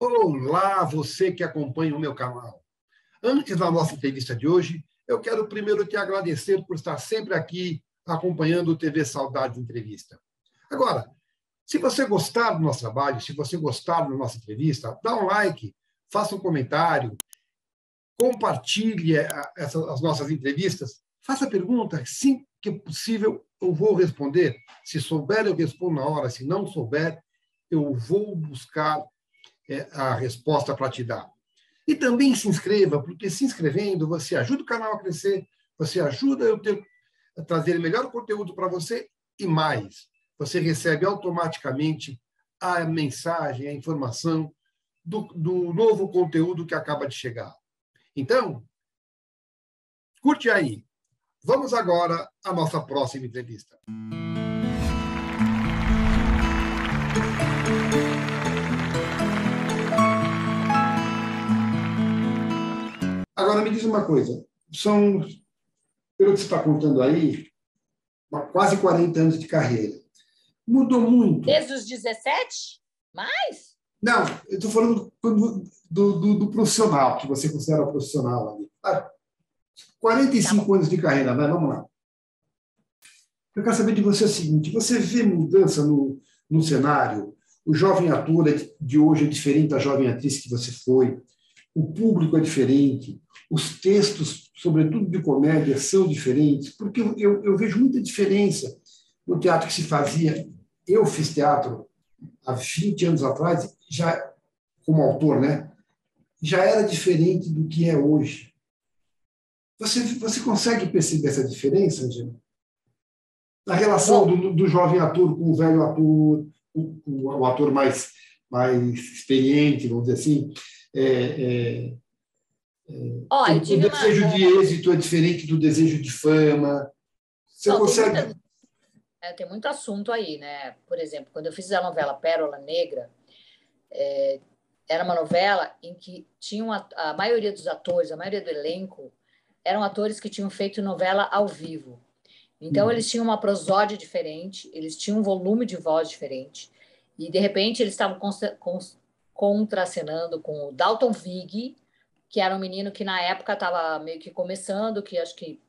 Olá, você que acompanha o meu canal. Antes da nossa entrevista de hoje, eu quero primeiro te agradecer por estar sempre aqui acompanhando o TV Saudades Entrevista. Agora, se você gostar do nosso trabalho, se você gostar da nossa entrevista, dá um like, faça um comentário, compartilhe as nossas entrevistas, faça perguntas, sim que é possível, eu vou responder. Se souber, eu respondo na hora, se não souber, eu vou buscar a resposta para te dar. E também se inscreva, porque se inscrevendo, você ajuda o canal a crescer, você ajuda a trazer melhor conteúdo para você e mais. Você recebe automaticamente a mensagem, a informação do novo conteúdo que acaba de chegar. Então, curte aí. Vamos agora à nossa próxima entrevista. Agora, me diz uma coisa. São, pelo que você está contando aí, quase 40 anos de carreira. Mudou muito? Desde os 17? Mais? Não, eu estou falando do profissional, que você considera profissional ali. 45 anos de carreira, vai, vamos lá. Eu quero saber de você o seguinte, você vê mudança no cenário? O jovem ator de hoje é diferente da jovem atriz que você foi? O público é diferente? Os textos, sobretudo de comédia, são diferentes? Porque eu vejo muita diferença no teatro que se fazia. Eu fiz teatro há 20 anos atrás, já como autor, né? Já era diferente do que é hoje. Você consegue perceber essa diferença, Angela? Na relação do jovem ator com o velho ator, o ator mais experiente, vamos dizer assim, o desejo de êxito é diferente do desejo de fama. Você consegue... Tem muito assunto aí, né? Por exemplo, quando eu fiz a novela Pérola Negra, era uma novela em que tinham a maioria dos atores, a maioria do elenco, eram atores que tinham feito novela ao vivo. Então, eles tinham uma prosódia diferente, eles tinham um volume de voz diferente, e, de repente, eles estavam contracenando com o Dalton Vig, que era um menino que, na época, estava meio que começando, que acho que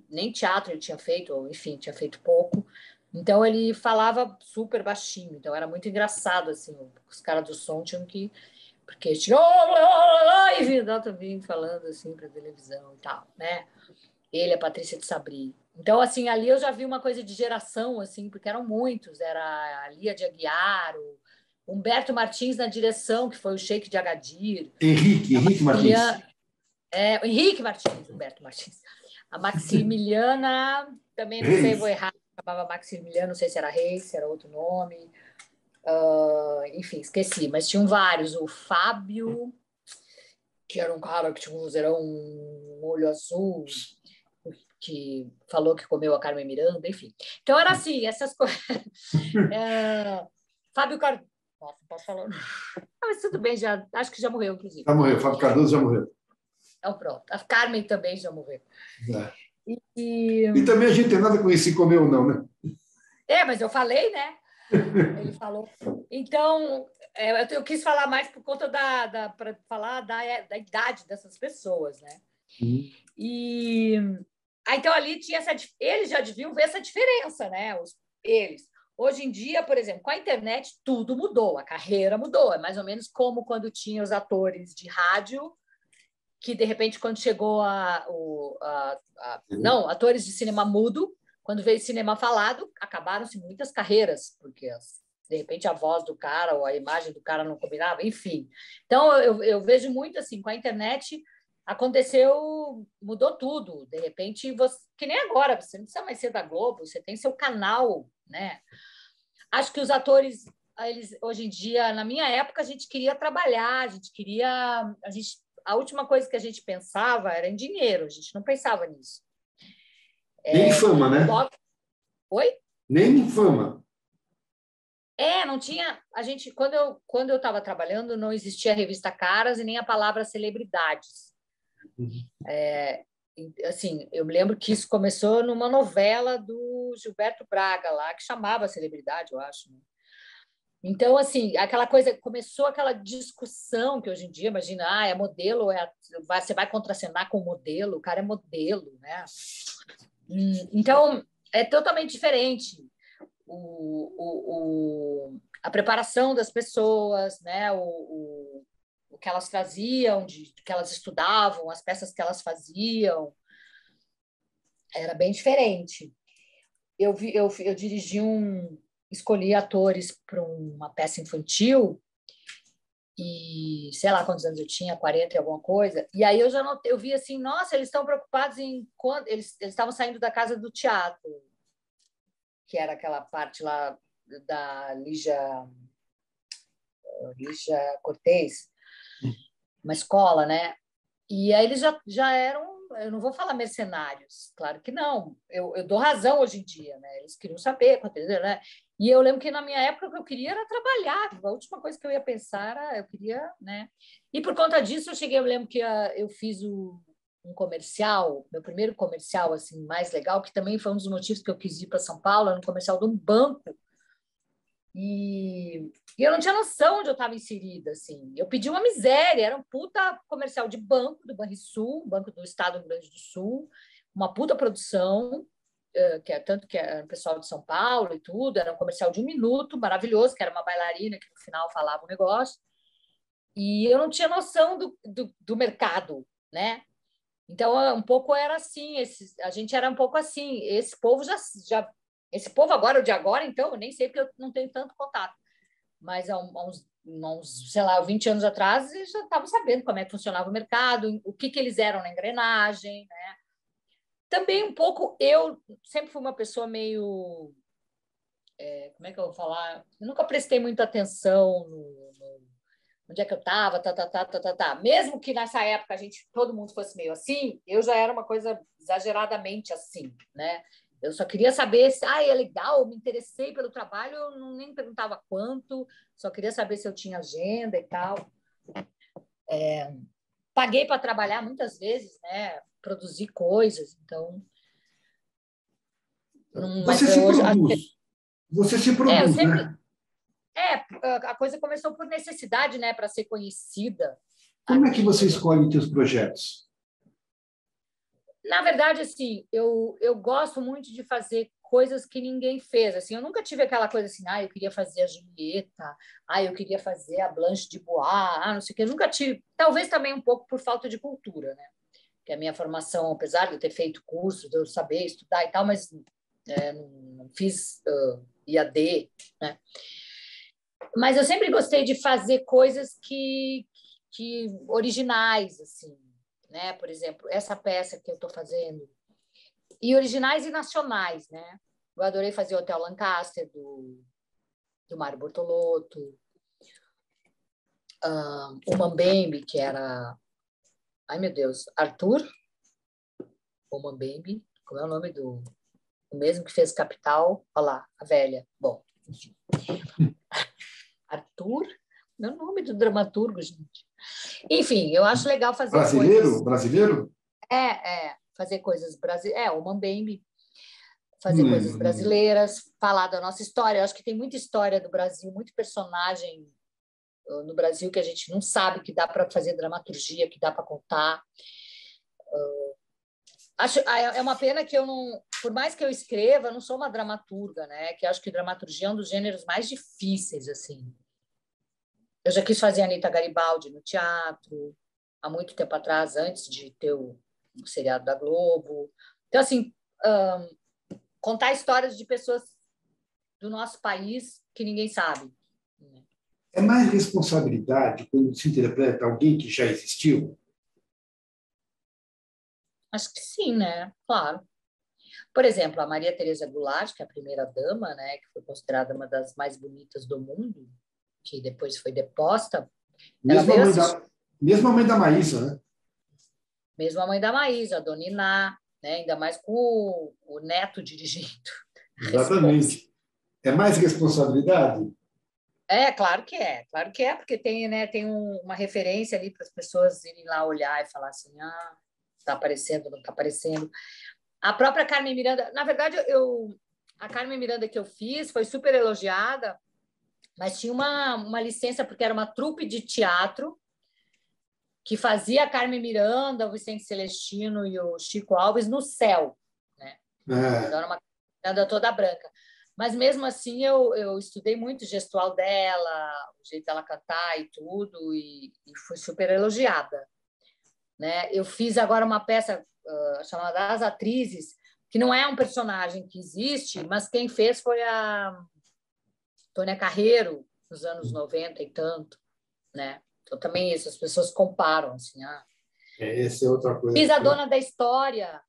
nem teatro ele tinha feito, ou, enfim, tinha feito pouco. Então, ele falava super baixinho, então era muito engraçado, assim, os caras do som tinham que... Porque tinha... E vinha o Dalton Vig falando, assim, para televisão e tal, né? Ele, a Patrícia de Sabri. Então, assim, ali eu já vi uma coisa de geração, assim, porque eram muitos. Era a Lia de Aguiar, o Humberto Martins na direção, que foi o Sheik de Agadir. Henrique Martins. Henrique Martins, Humberto Martins. A Maximiliana, também não sei, vou errar, chamava Maximiliana, não sei se era Reis, se era outro nome. Enfim, esqueci, mas tinham vários. O Fábio, que era um cara que tinha um vozeirão, um olho azul, que falou que comeu a Carmen Miranda, enfim. Então, era assim, essas coisas. Fábio Cardoso. Nossa, não posso falar. Mas tudo bem, acho que já morreu, inclusive. Já morreu, Fábio Cardoso já morreu. Então, pronto. A Carmen também já morreu. E também a gente tem nada com isso, se comer ou não, né? Mas eu falei, né? Ele falou. Então, eu quis falar mais por conta para falar da idade dessas pessoas, né? Então, ali tinha eles já deviam ver essa diferença, né? Eles. Hoje em dia, por exemplo, com a internet, tudo mudou, a carreira mudou. É mais ou menos como quando tinha os atores de rádio, que, de repente, quando chegou não, atores de cinema mudo, quando veio cinema falado, acabaram-se muitas carreiras, porque, de repente, a voz do cara ou a imagem do cara não combinava, enfim. Então, eu vejo muito assim, com a internet... Aconteceu, mudou tudo. De repente, que nem agora, você não precisa mais ser da Globo, você tem seu canal, né? Acho que os atores, hoje em dia, na minha época, a gente queria trabalhar, a última coisa que a gente pensava era em dinheiro, a gente não pensava nisso. Nem fama, né? Oi? Nem fama. Não tinha. Quando eu estava trabalhando, não existia a revista Caras e nem a palavra celebridades. Assim, eu me lembro que isso começou numa novela do Gilberto Braga lá, que chamava Celebridade, eu acho. Né? Então, assim, aquela coisa, começou aquela discussão que hoje em dia, imagina, é modelo, você vai contracenar com o modelo, o cara é modelo, né? Então, é totalmente diferente a preparação das pessoas, né? O que elas traziam, que elas estudavam, as peças que elas faziam, era bem diferente. Eu dirigi escolhi atores para uma peça infantil e sei lá quantos anos eu tinha, 40 e alguma coisa, e aí eu já notei, eu vi assim, nossa, eles estão preocupados em quando eles estavam saindo da casa do teatro, que era aquela parte lá da Lígia Cortez, uma escola, né? E aí eles já eram, eu não vou falar mercenários, claro que não. Eu dou razão hoje em dia, né? Eles queriam saber, né? E eu lembro que na minha época o que eu queria era trabalhar. A última coisa que eu ia pensar era eu queria, né? E por conta disso eu lembro que eu fiz um comercial, meu primeiro comercial assim mais legal, que também foi um dos motivos que eu quis ir para São Paulo, era um comercial de um banco. E eu não tinha noção onde eu estava inserida, assim. Eu pedi uma miséria, era um puta comercial de banco, do Banrisul, Banco do Estado do Rio Grande do Sul, uma puta produção, tanto que era o pessoal de São Paulo e tudo, era um comercial de 1 minuto, maravilhoso, que era uma bailarina que no final falava um negócio. E eu não tinha noção do mercado, né? Então, um pouco era assim, a gente era um pouco assim, esse povo já esse povo agora, o de agora, então, eu nem sei porque eu não tenho tanto contato. Mas há uns, sei lá, 20 anos atrás, eles já estavam sabendo como é que funcionava o mercado, o que eles eram na engrenagem, né? Também um pouco, eu sempre fui uma pessoa meio... como é que eu vou falar? Eu nunca prestei muita atenção onde é que eu estava, tá. Mesmo que nessa época todo mundo fosse meio assim, eu já era uma coisa exageradamente assim, né? Eu só queria saber se é legal, me interessei pelo trabalho, eu nem perguntava quanto, só queria saber se eu tinha agenda e tal. Paguei para trabalhar muitas vezes, né? Produzir coisas, então. Você se produz. Você se produz, sempre, né? a coisa começou por necessidade, né? Para ser conhecida. Como é que você escolhe os seus projetos? Na verdade, assim, eu gosto muito de fazer coisas que ninguém fez. Assim, eu nunca tive aquela coisa assim, eu queria fazer a Julieta, eu queria fazer a Blanche de Bois, não sei o que. Eu nunca tive. Talvez também um pouco por falta de cultura, né? Que a minha formação, apesar de eu ter feito curso, de eu saber estudar e tal, mas não fiz IAD, né? Mas eu sempre gostei de fazer coisas que originais, assim, né? Por exemplo, essa peça que eu estou fazendo, e originais e nacionais, né? Eu adorei fazer o Hotel Lancaster, do Mário Bortolotto, o Mambembe, que era... Ai, meu Deus, Arthur? O Mambembe, como é o nome o mesmo que fez Capital? Olha lá, a velha. Bom, enfim. Arthur? Não é o nome do dramaturgo, gente. Enfim, eu acho legal fazer coisas... Brasileiro? Fazer coisas brasileiras. O Mambembe. Fazer coisas brasileiras, falar da nossa história. Eu acho que tem muita história do Brasil, muito personagem no Brasil que a gente não sabe, que dá para fazer dramaturgia, que dá para contar. É uma pena que eu não, por mais que eu escreva, eu não sou uma dramaturga, né? Que eu acho que dramaturgia é um dos gêneros mais difíceis, assim. Eu já quis fazer a Anita Garibaldi no teatro, há muito tempo atrás, antes de ter o seriado da Globo. Então, assim, contar histórias de pessoas do nosso país que ninguém sabe. É mais responsabilidade quando se interpreta alguém que já existiu? Acho que sim, né? Claro. Por exemplo, a Maria Tereza Goulart, que é a primeira dama, né, que foi considerada uma das mais bonitas do mundo, que depois foi deposta, ela veio assistir. Mesmo a mãe da Maísa, né? Mesmo a mãe da Maísa, a Dona Iná, né? Ainda mais com o neto dirigindo. Exatamente. É mais responsabilidade? Claro que é, porque tem, né, tem uma referência ali para as pessoas irem lá olhar e falar assim, está aparecendo, não está aparecendo. A própria Carmen Miranda, na verdade, a Carmen Miranda que eu fiz foi super elogiada, Mas tinha uma licença, porque era uma trupe de teatro que fazia a Carmen Miranda, o Vicente Celestino e o Chico Alves no céu, né? Então, era uma Miranda toda branca. Mas, mesmo assim, eu estudei muito o gestual dela, o jeito dela cantar e tudo, e fui super elogiada, né? Eu fiz agora uma peça chamada As Atrizes, que não é um personagem que existe, mas quem fez foi a Tônia Carreiro, nos anos 90 e tanto, né? Então, também isso, as pessoas comparam, assim, Essa é outra coisa. Fiz a Dona da História,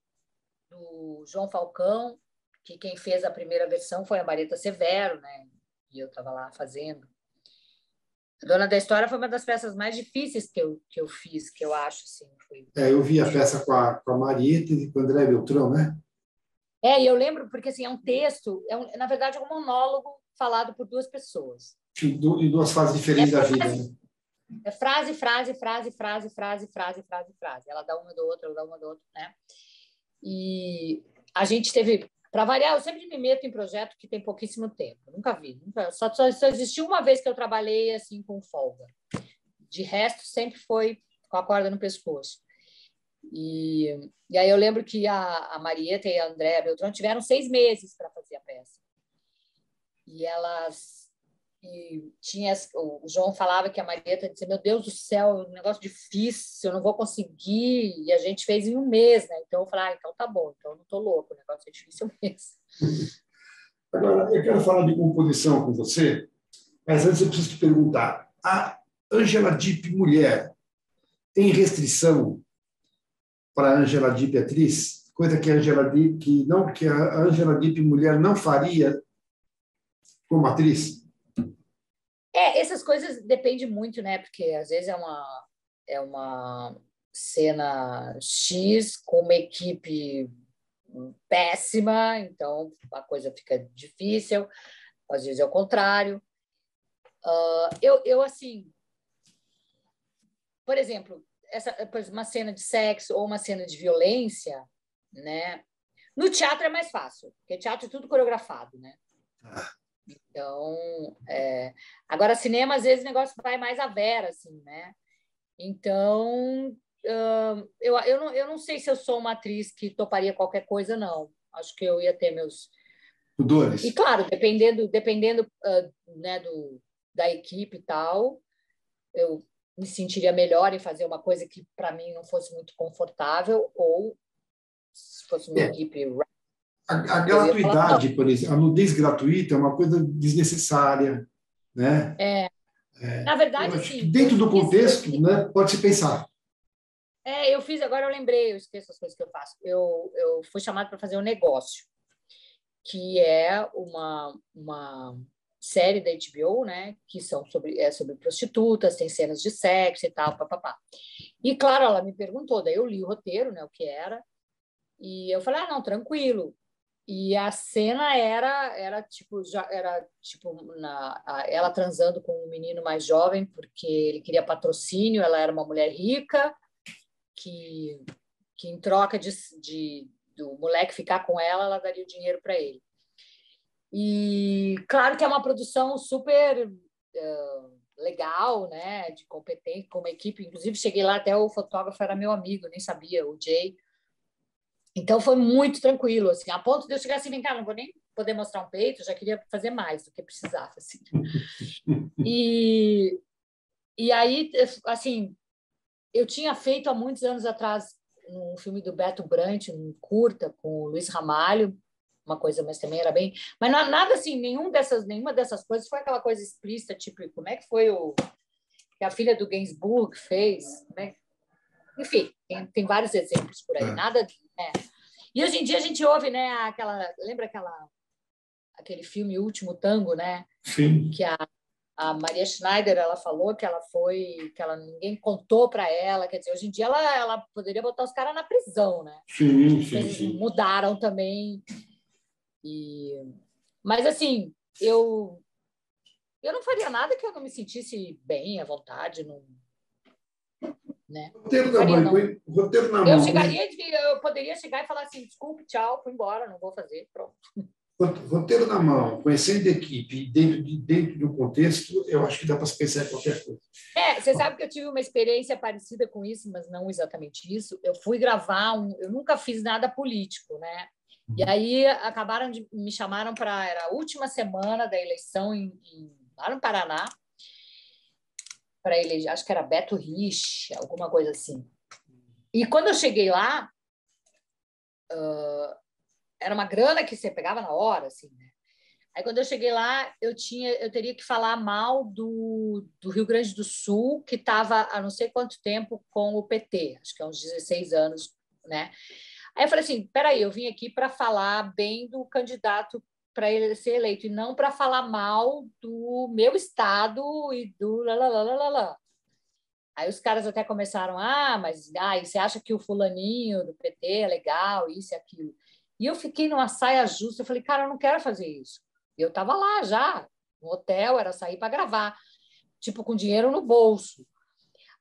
do João Falcão, que quem fez a primeira versão foi a Marieta Severo, né? E eu estava lá fazendo. A Dona da História foi uma das peças mais difíceis que eu fiz, que eu acho, assim. Eu vi a peça com a Marieta e com o André Beltrão, né? E eu lembro, porque assim, é um texto, na verdade, é um monólogo falado por duas pessoas. Em duas fases diferentes da vida, né? É frase, frase, frase, frase, frase, frase, frase, frase. Ela dá uma do outro, ela dá uma do outro, né? E a gente teve, para variar, eu sempre me meto em projeto que tem pouquíssimo tempo. Nunca vi. Só existiu uma vez que eu trabalhei assim com folga. De resto, sempre foi com a corda no pescoço. E aí eu lembro que a Marieta e a Andréa Beltrão tiveram 6 meses para fazer a peça. E elas... o João falava que a Marieta dizia, meu Deus do céu, um negócio difícil, eu não vou conseguir. E a gente fez em 1 mês, né? Então eu falei, então tá bom, então eu não tô louco, o negócio é difícil mesmo. Agora, eu quero falar de composição com você, mas antes eu preciso te perguntar, a Angela Dipp mulher tem restrição para a Angela Dipp atriz? Coisa que a Angela Dipp, que a Angela Dipp mulher não faria como atriz? Essas coisas dependem muito, né? Porque às vezes é uma cena X com uma equipe péssima, então a coisa fica difícil. Às vezes é o contrário. Eu assim, por exemplo, uma cena de sexo ou uma cena de violência, né? No teatro é mais fácil, porque teatro é tudo coreografado, né? Então, agora cinema às vezes o negócio vai mais à vera, assim, né? Então, eu não sei se eu sou uma atriz que toparia qualquer coisa, não. Acho que eu ia ter meus Pudores. E claro, dependendo né, da equipe e tal, eu me sentiria melhor em fazer uma coisa que para mim não fosse muito confortável, ou se fosse uma equipe. A gratuidade, por exemplo, a nudez gratuita é uma coisa desnecessária, né? Na verdade, assim, dentro do contexto, né, pode se pensar. Eu fiz, agora eu lembrei, eu esqueço as coisas que eu faço. Eu fui chamada para fazer um negócio, que é uma série da HBO, né, que são sobre prostitutas, tem cenas de sexo e tal, papapá. E, claro, ela me perguntou, daí eu li o roteiro, né, o que era, e eu falei, não, tranquilo. E a cena era tipo ela transando com um menino mais jovem, porque ele queria patrocínio, ela era uma mulher rica, que em troca do moleque ficar com ela daria o dinheiro para ele. E claro que é uma produção super legal, né, de competente, com uma equipe. Inclusive, cheguei lá, até o fotógrafo era meu amigo, nem sabia, o Jay. Então, foi muito tranquilo, assim, a ponto de eu chegar assim, vem cá, não vou nem poder mostrar um peito, já queria fazer mais do que precisava, assim. E aí, assim, eu tinha feito há muitos anos atrás um filme do Beto Brant, um curta com o Luiz Ramalho, uma coisa, mas também era bem... Mas nada assim, nenhuma dessas coisas foi aquela coisa explícita, tipo, como é que foi que a filha do Gainsbourg fez, né? Enfim, tem vários exemplos por aí, nada... E hoje em dia a gente ouve, né, lembra aquele filme Último Tango, né? Sim. Que a Maria Schneider, ela falou que ninguém contou para ela, quer dizer, hoje em dia ela poderia botar os caras na prisão, né? Sim. Mudaram também. Mas assim, eu não faria nada que eu não me sentisse bem, à vontade, não, né? Roteiro na mão. Eu poderia chegar e falar assim, desculpe, tchau, fui embora, não vou fazer, pronto. roteiro na mão, conhecendo a equipe, dentro de um contexto, eu acho que dá para se pensar em qualquer coisa. Você sabe que eu tive uma experiência parecida com isso, mas não exatamente isso. Eu fui gravar eu nunca fiz nada político, né? E aí me chamaram era a última semana da eleição lá no Paraná, para eleger, acho que era Beto Rich, alguma coisa assim. E quando eu cheguei lá, era uma grana que você pegava na hora, assim, né? Aí, quando eu cheguei lá, eu teria que falar mal do Rio Grande do Sul, que estava há não sei quanto tempo com o PT, acho que há uns 16 anos, né? Aí eu falei assim, peraí, eu vim aqui para falar bem do candidato para ele ser eleito, e não para falar mal do meu estado e do lá. Aí os caras até começaram, mas você acha que o fulaninho do PT é legal, isso e aquilo. E eu fiquei numa saia justa, eu falei, cara, eu não quero fazer isso. Eu estava lá já, no hotel, era sair para gravar, tipo, com dinheiro no bolso.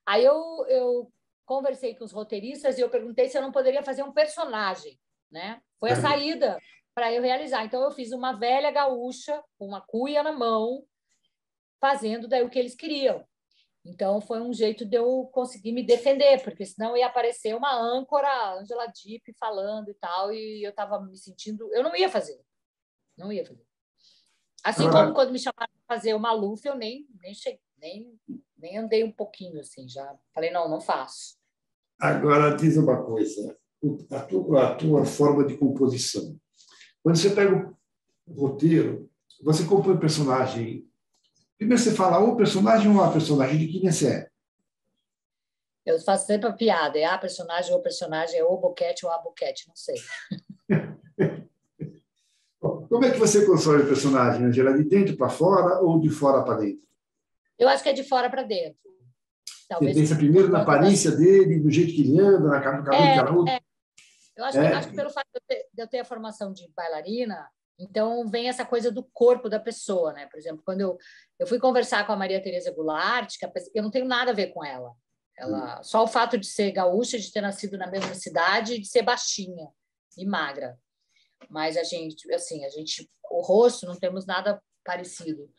Aí eu conversei com os roteiristas e eu perguntei se eu não poderia fazer um personagem, né? Foi a saída para eu realizar. Então, eu fiz uma velha gaúcha com uma cuia na mão, fazendo daí o que eles queriam. Então, foi um jeito de eu conseguir me defender, porque senão ia aparecer uma âncora, Angela Dipp, falando e tal, e eu estava me sentindo... Eu não ia fazer. Não ia fazer. Assim como quando me chamaram para fazer o Maluf, eu nem andei um pouquinho, assim, já falei, não faço. Agora, diz uma coisa, a tua forma de composição. Quando você pega o roteiro, você compõe o personagem. Primeiro você fala o personagem ou a personagem, de quem você é? Eu faço sempre a piada, é a personagem ou personagem, é o boquete ou a boquete, não sei. Como é que você constrói o personagem, Angela? De dentro para fora ou de fora para dentro? Eu acho que é de fora para dentro. Talvez você pensa primeiro na aparência dele, do jeito que ele anda, no cabelo que ela usa? Eu acho que pelo fato de eu ter a formação de bailarina, então vem essa coisa do corpo da pessoa, né? Por exemplo, quando eu fui conversar com a Maria Tereza Goulart, que eu não tenho nada a ver com ela. Só o fato de ser gaúcha, de ter nascido na mesma cidade e de ser baixinha e magra. Mas o rosto não temos nada parecido.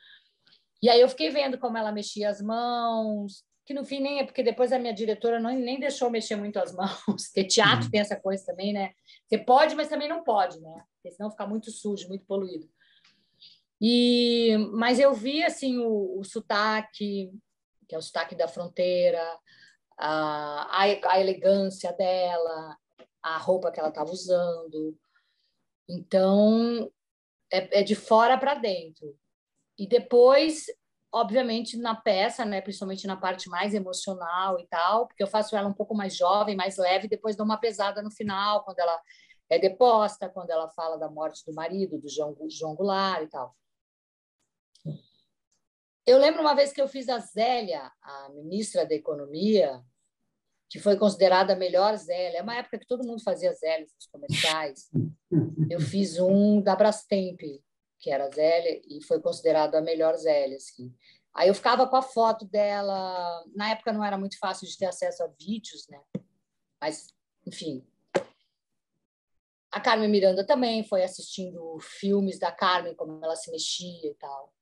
E aí eu fiquei vendo como ela mexia as mãos, que no fim nem é porque depois a minha diretora nem deixou mexer muito as mãos, porque teatro tem essa coisa também, né? Você pode, mas também não pode, né? Porque senão fica muito sujo, muito poluído. Mas eu vi assim o sotaque, que é o sotaque da fronteira, a elegância dela, a roupa que ela estava usando. Então, é de fora para dentro. E depois, obviamente, na peça, né, principalmente na parte mais emocional e tal, porque eu faço ela um pouco mais jovem, mais leve, e depois dou uma pesada no final, quando ela é deposta, quando ela fala da morte do marido, do João Goulart e tal. Eu lembro uma vez que eu fiz a Zélia, a ministra da Economia, que foi considerada a melhor Zélia. É uma época que todo mundo fazia Zélias nos comerciais. Eu fiz um da Brastemp, que era a Zélia, e foi considerado a melhor Zélia. Assim. Aí eu ficava com a foto dela. Na época não era muito fácil de ter acesso a vídeos, né? Mas, enfim. A Carmen Miranda também foi assistindo filmes da Carmen, como ela se mexia e tal.